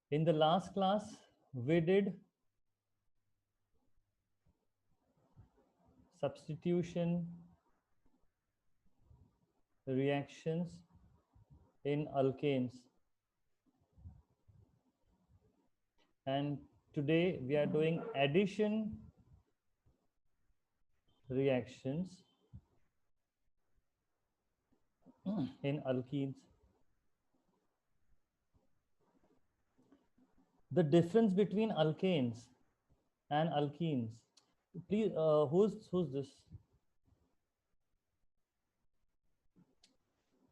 In the last class, we did substitution reactions in alkanes, and today we are doing addition reactions in alkenes. The difference between alkanes and alkenes. Please, who's this?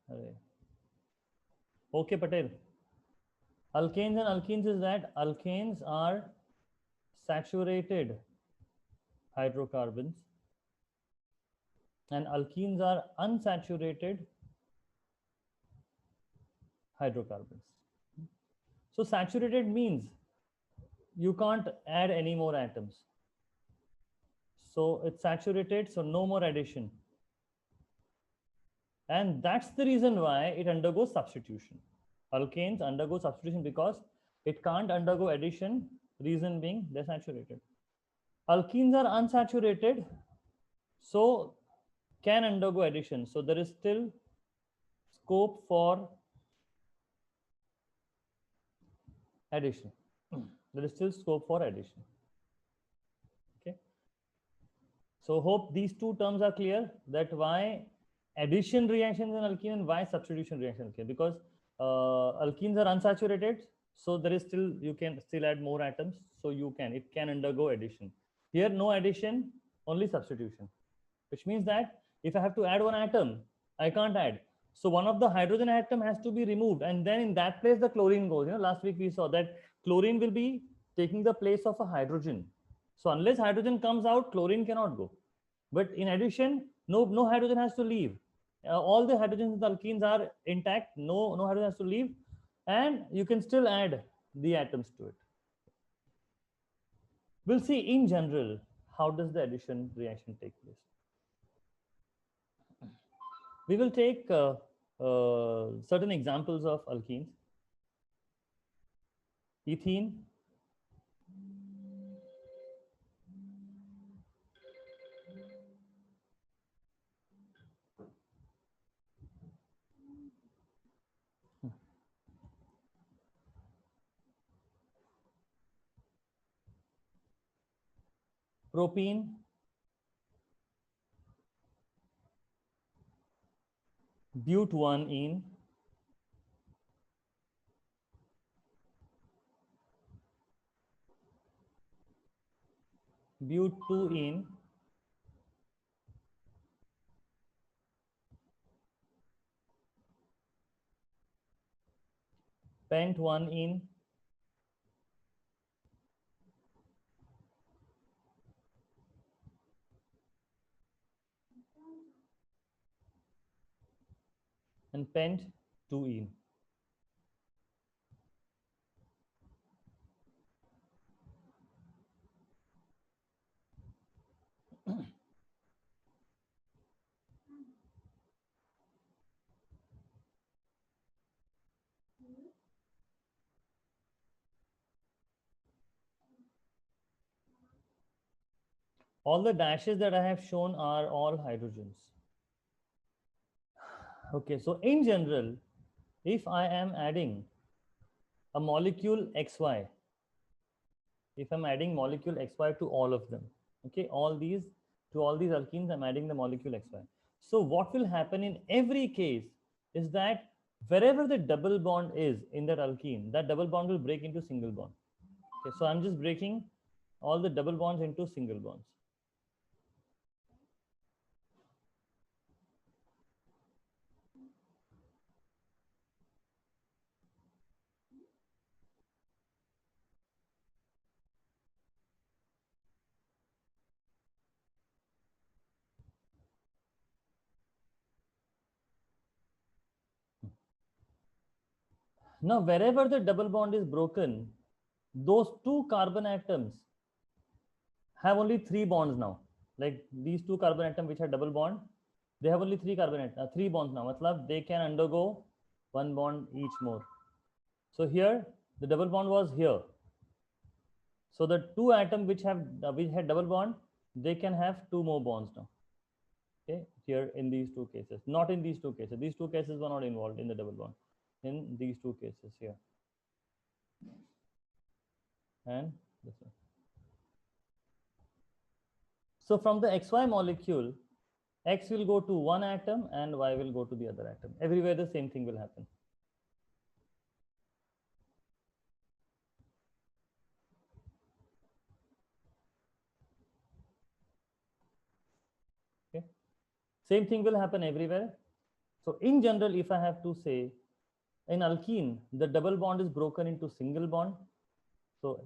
Array. Okay, Patel. Alkanes and alkenes is that alkanes are saturated hydrocarbons and alkenes are unsaturated hydrocarbons. So saturated means you can't add any more atoms. So it's saturated, so no more addition. And that's the reason why it undergoes substitution. Alkanes undergo substitution because it can't undergo addition, reason being they're saturated. Alkenes are unsaturated, so can undergo addition. So there is still scope for addition. There is still scope for addition. Okay. So hope these two terms are clear, that why addition reactions in alkene and why substitution reactions. Okay. Because alkenes are unsaturated, so there is still, you can still add more atoms, so it can undergo addition. Here no addition, only substitution, which means that if I have to add one atom, I can't add. So one of the hydrogen atom has to be removed, and then in that place the chlorine goes. Last week we saw that chlorine will be taking the place of a hydrogen. So unless hydrogen comes out, chlorine cannot go. But in addition, no hydrogen has to leave. All the hydrogens in the alkenes are intact. No hydrogen has to leave, and you can still add the atoms to it. We'll see in general how does the addition reaction take place. We will take certain examples of alkenes. Ethene, propene, but1-ene, but2-ene, pent1-ene, and pent2-ene. All the dashes that I have shown are all hydrogens. Okay, so in general, if I am adding a molecule XY, if I'm adding molecule XY to all of them, okay, to all these alkenes, I'm adding the molecule XY. So what will happen in every case is that wherever the double bond is in that alkene, that double bond will break into single bond. Okay, so I'm just breaking all the double bonds into single bonds. Now, wherever the double bond is broken, those two carbon atoms have only 3 bonds now. Like these two carbon atoms which are double bond, they have only 3 3 bonds now. Matlab they can undergo 1 bond each more. So here The double bond was here. So the two atoms which had double bond, they can have two more bonds now. Okay, here in these two cases, not in these two cases. These two cases were not involved in the double bond. In these two cases here and this one. So from the XY molecule, X will go to one atom and Y will go to the other atom. Everywhere the same thing will happen. Okay, same thing will happen everywhere. So in general, if I have to say, in alkene, the double bond is broken into single bond. So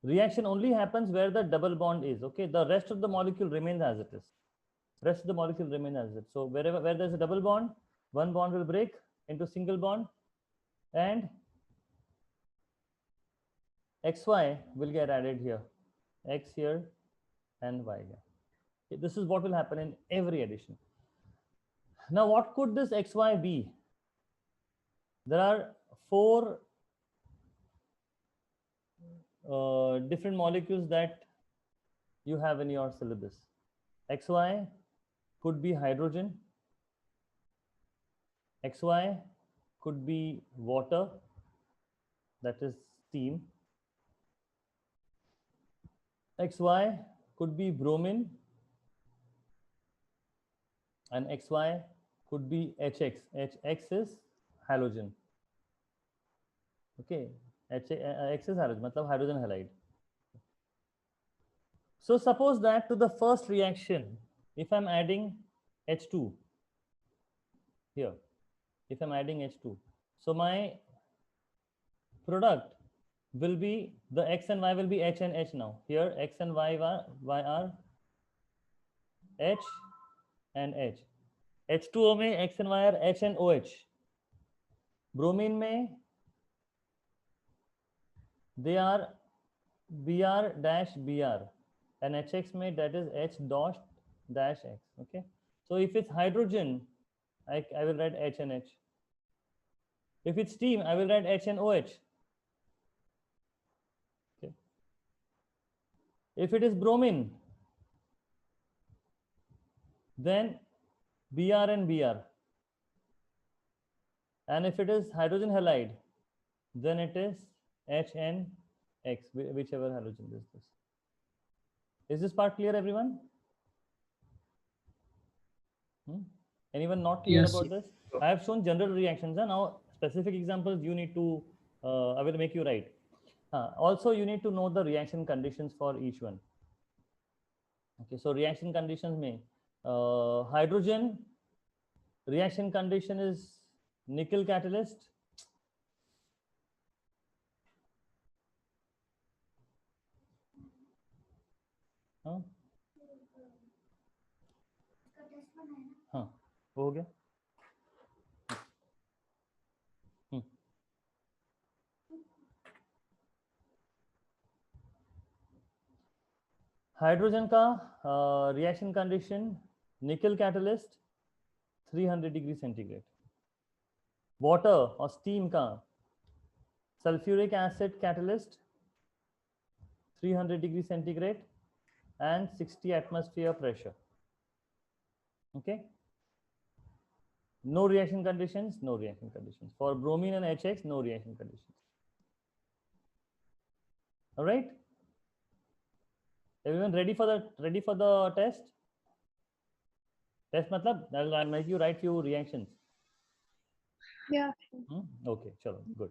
reaction only happens where the double bond is. Okay, the rest of the molecule remains as it is. Rest of the molecule remains as it is. So where there's a double bond, one bond will break into single bond, and XY will get added here, X here and Y here. Okay, this is what will happen in every addition. Now, what could this XY be? There are four different molecules that you have in your syllabus. XY could be hydrogen. XY could be water, that is steam. XY could be bromine, and XY could be HX. HX is halogen. Okay, X is halogen, matlab hydrogen halide. So suppose that to the first reaction, if I'm adding H2 here, if I'm adding H2, so my product will be, the X and Y will be H and H now. Here X and Y are H and H. H2O में X and Y are H and OH. Bromine में they are Br dash Br, and HX में that is H dash X. Okay, so if it's hydrogen, I will write H and H. If it's steam, I will write H and OH. Okay. If it is bromine, then Br and Br. And if it is hydrogen halide, then it is H and X, whichever halogen is this. Is this part clear, everyone? Anyone not clear about this? I have shown general reactions. Now, specific examples you need to, I will make you write. Also, you need to know the reaction conditions for each one. Okay, so reaction conditions may, hydrogen reaction condition is nickel catalyst. हाँ वो हो गया. Hydrogen का reaction condition निकल catalyst 300 degree centigrade. Water और steam का sulphuric acid catalyst 300 degree centigrade and 60 atmosphere pressure. Okay, no reaction conditions, no reaction conditions. For bromine and HX, no reaction conditions. All right, everyone ready for the test? Test matlab I'll make you write few reactions. Yeah. Okay, chalo, good.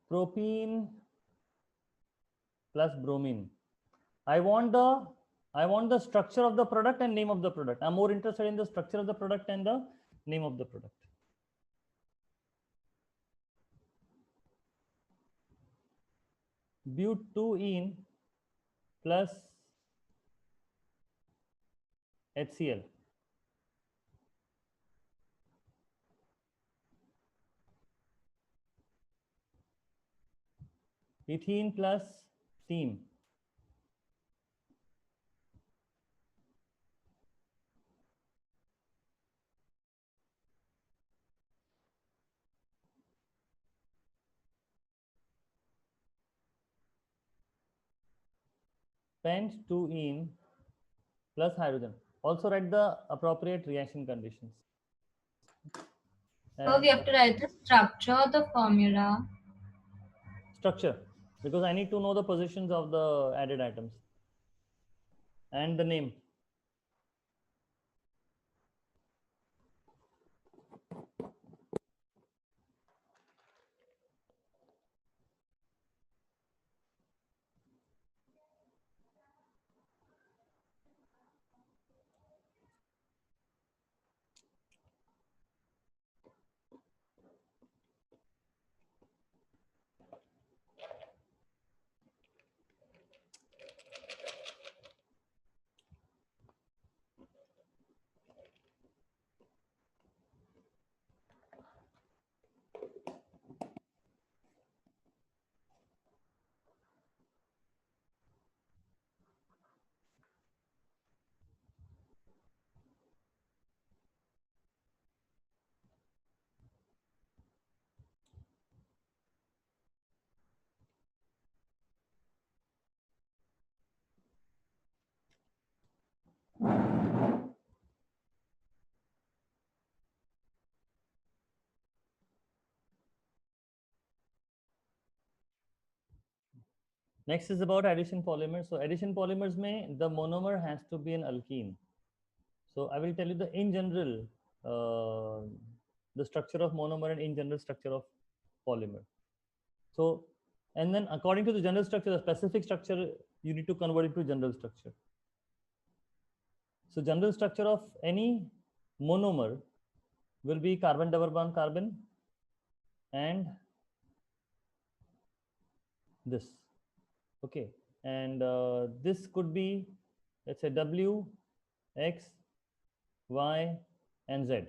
Propene plus bromine. I want the structure of the product and name of the product. I'm more interested in the structure of the product and the name of the product. Butene plus HCl. ethene plus steam. Pent 2-ene plus hydrogen. Also write the appropriate reaction conditions. So we have to write the structure, the formula. Structure, because I need to know the positions of the added atoms and the name. Next is about addition polymers. So addition polymers mein the monomer has to be an alkene. So I will tell you the in general the structure of monomer and in general structure of polymer. So and then according to the general structure, the specific structure you need to convert it to general structure. So general structure of any monomer will be carbon double bond carbon and this. Okay, and this could be, let's say, W, X, Y, and Z.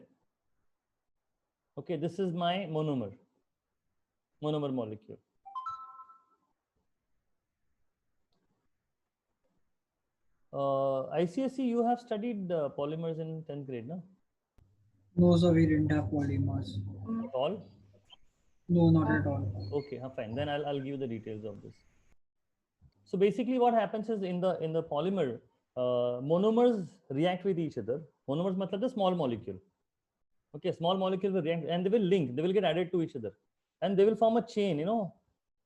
Okay, this is my monomer molecule. ICSE, you have studied polymers in 10th grade, no? No, sir, we didn't have polymers. At all? No, not at all. Okay, fine. Then I'll give you the details of this. So basically, what happens is in the polymer, monomers react with each other. Monomers matlab the small molecule. Okay, small molecule will react and they will link. They will get added to each other, and they will form a chain. You know,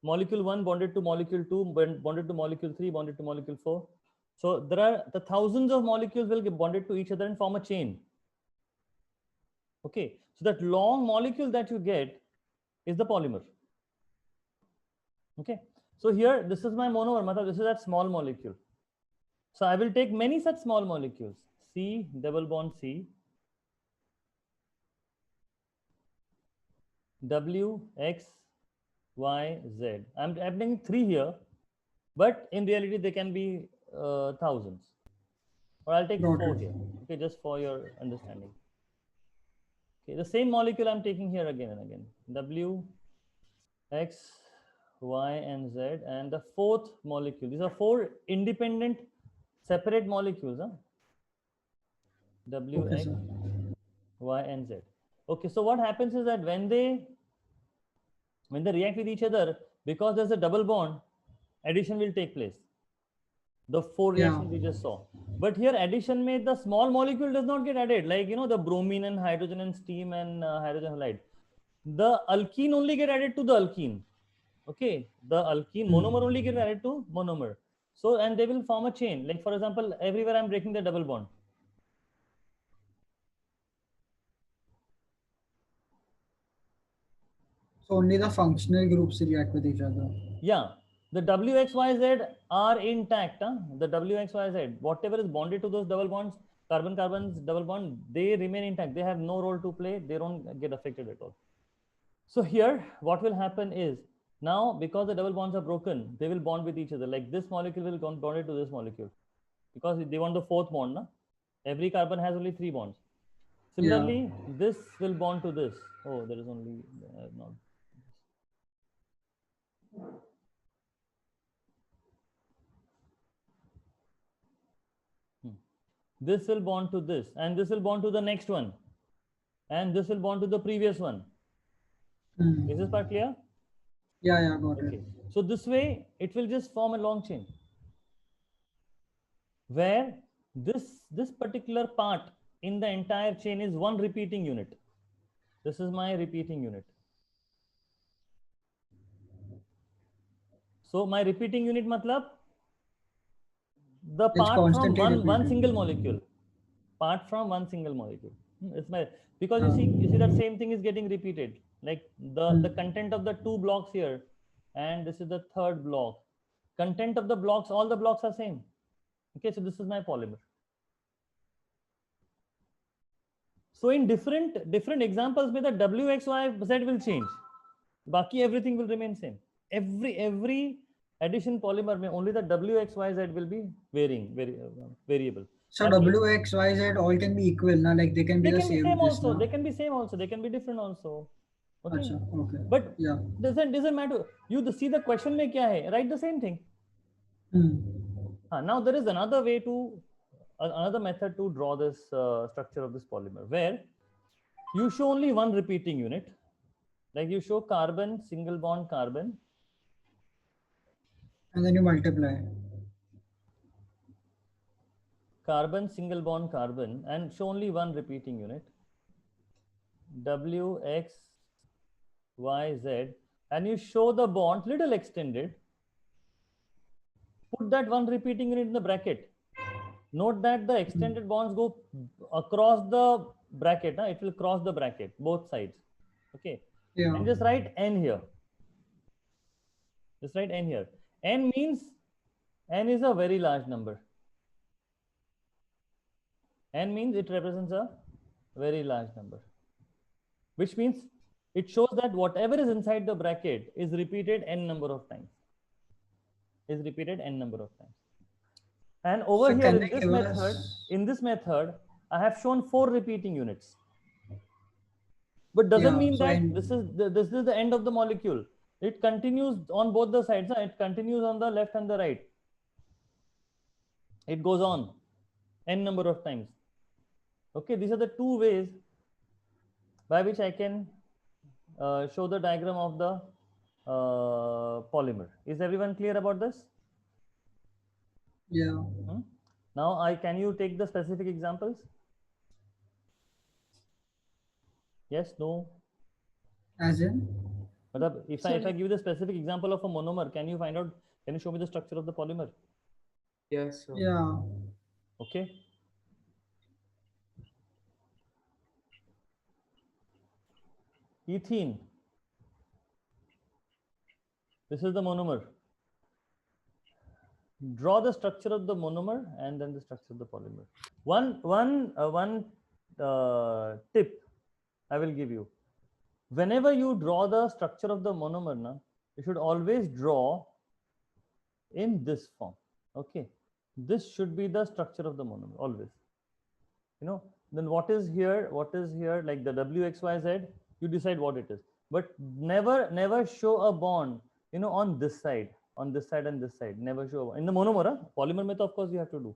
molecule 1 bonded to molecule 2, bonded to molecule 3, bonded to molecule 4. So there are the thousands of molecules will get bonded to each other and form a chain. Okay, so that long molecule that you get is the polymer. Okay, so here this is my monomer, matlab this is that small molecule. So I will take many such small molecules, C double bond C, W, X, Y, Z. I'm taking 3 here, but in reality they can be thousands. Or I'll take 4 here. Okay, just for your understanding. Okay, the same molecule I'm taking here again and again. W, X, Y, and Z, and the 4th molecule. These are 4 independent, separate molecules. Huh? W, Okay, X, sir. Y, and Z. Okay, so what happens is that when they react with each other, because there's a double bond, addition will take place. The 4 reactions we just saw. But here addition made the small molecule does not get added, like you know the bromine and hydrogen and steam and hydrogen halide. The alkene only get added to the alkene. Okay, the alkene monomer only get added to monomer. So and they will form a chain. Like for example, everywhere I'm breaking the double bond. So only the functional groups react with each other. Yeah, the WXYZ are intact. Huh? The WXYZ, whatever is bonded to those double bonds, carbons, double bond, they remain intact. They have no role to play. They don't get affected at all. So here, what will happen is, now because the double bonds are broken, they will bond with each other. Like this molecule will bond to this molecule because they want the 4th bond. Na? Every carbon has only 3 bonds. Similarly, this will bond to this. Oh, there is only not. this will bond to this, and this will bond to the next one, and this will bond to the previous one. Is this part clear? Yeah, got Okay. it. So this way, it will just form a long chain where this particular part in the entire chain is one repeating unit. This is my repeating unit. So my repeating unit matlab the It's part from constantly one single repeating. molecule. Part from one single molecule. It's my, because Yeah. you see that same thing is getting repeated. Like the Hmm. content of the two blocks here, and this is the third block. Content of the blocks, all the blocks are same. Okay, so this is my polymer. So in different examples, में the W, X, Y, Z will change. Baki everything will remain same. Every addition polymer में only the W, X, Y, Z will be varying, variable. So Baki, W, X, Y, Z all can be equal, na? Like they can be they the can be same same this also. now. They can be same also. They can be different also. Okay. Acha, okay. But Yeah. doesn't matter. You see the question में क्या है? Write the same thing. Now there is another way to another method to draw this structure of this polymer where you show only one repeating unit. Like you show carbon, single bond carbon. And then you multiply. Carbon, single bond carbon, and show only one repeating unit. W, X, Y, Z, and you show the bond little extended. Put that one repeating unit in the bracket. Note that the extended bonds go across the bracket. It will cross the bracket, both sides. Okay. Yeah. And just write N here. Just write N here. N means N is a very large number. N means it represents a very large number, which means it shows that whatever is inside the bracket is repeated N number of times. Is repeated N number of times. And over So here can in they this give method, us- I have shown 4 repeating units. But doesn't Yeah, mean so that in- this is the end of the molecule. It continues on both the sides. It continues on the left and the right. It goes on N number of times. Okay, these are the two ways by which I can show the diagram of the polymer. Is everyone clear about this? Yeah. Now, can you take the specific examples? Yes, no? As in? But if I give you the specific example of a monomer, can you show me the structure of the polymer? Yes, sir. Yeah. Okay. Ethene. This is the monomer. Draw the structure of the monomer and then the structure of the polymer. One tip I will give you. Whenever you draw the structure of the monomer, you should always draw in this form. Okay. This should be the structure of the monomer, always. Then what is here, like the WXYZ, you decide what it is. But never show a bond, on this side and this side. Never show in the monomer. Polymer mein to of course you have to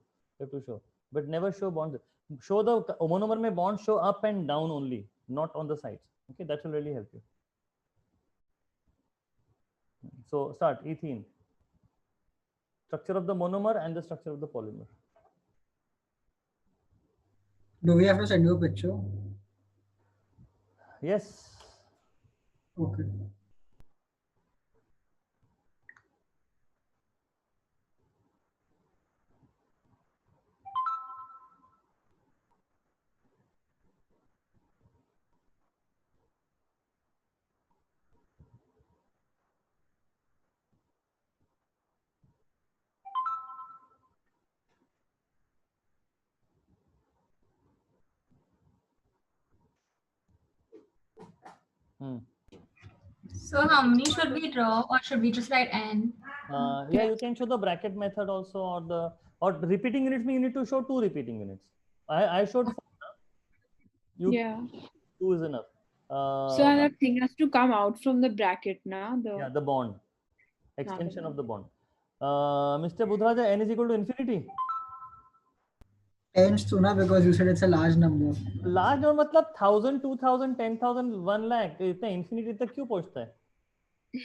show, but never show bonds. Show the monomer mein bonds show up and down only, not on the sides. Okay, that will really help you. So start ethene. Structure of the monomer and the structure of the polymer. Do we have to send you a picture? Yes. Okay. So how many should we draw, or should we just write N? Yeah, you can show the bracket method also, or repeating units. You need to show 2 repeating units. I showed 4. Yeah. 2 is enough. So that thing has to come out from the bracket now. Yeah, the bond, extension of the bond. Mr. Budhraja, N is equal to infinity. Tens to na, because you said it's a large number. Large और मतलब 1000 2000 10,000 1 लाख इतना infinity तक क्यों पहुंचता है?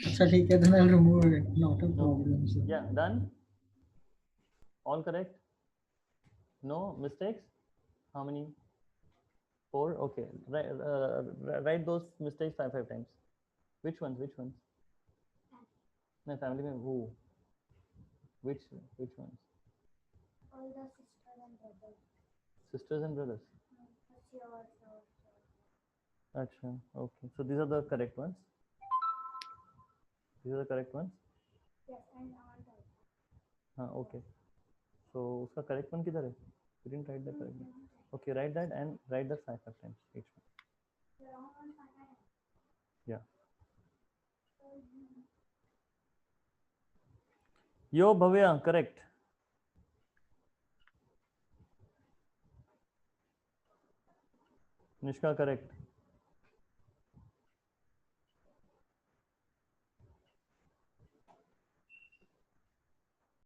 अच्छा ठीक है, then I'll remove it. Not a problem. Sir. Yeah, done. All correct. No mistakes. How many? 4. Okay. Write those mistakes 5 times. Which ones? Which ones? My family में who? Which ones? All the sisters and brothers. Sisters and brothers. First year also. Acha. Okay. So these are the correct ones. These are the correct ones. Yes, and all the. हाँ. Okay. So उसका correct one किधर है? You didn't write the correct one. Okay. Write that and write that 5 times each one. The wrong ones are there. Yeah. Yo Bhavya, correct. Nishka, correct.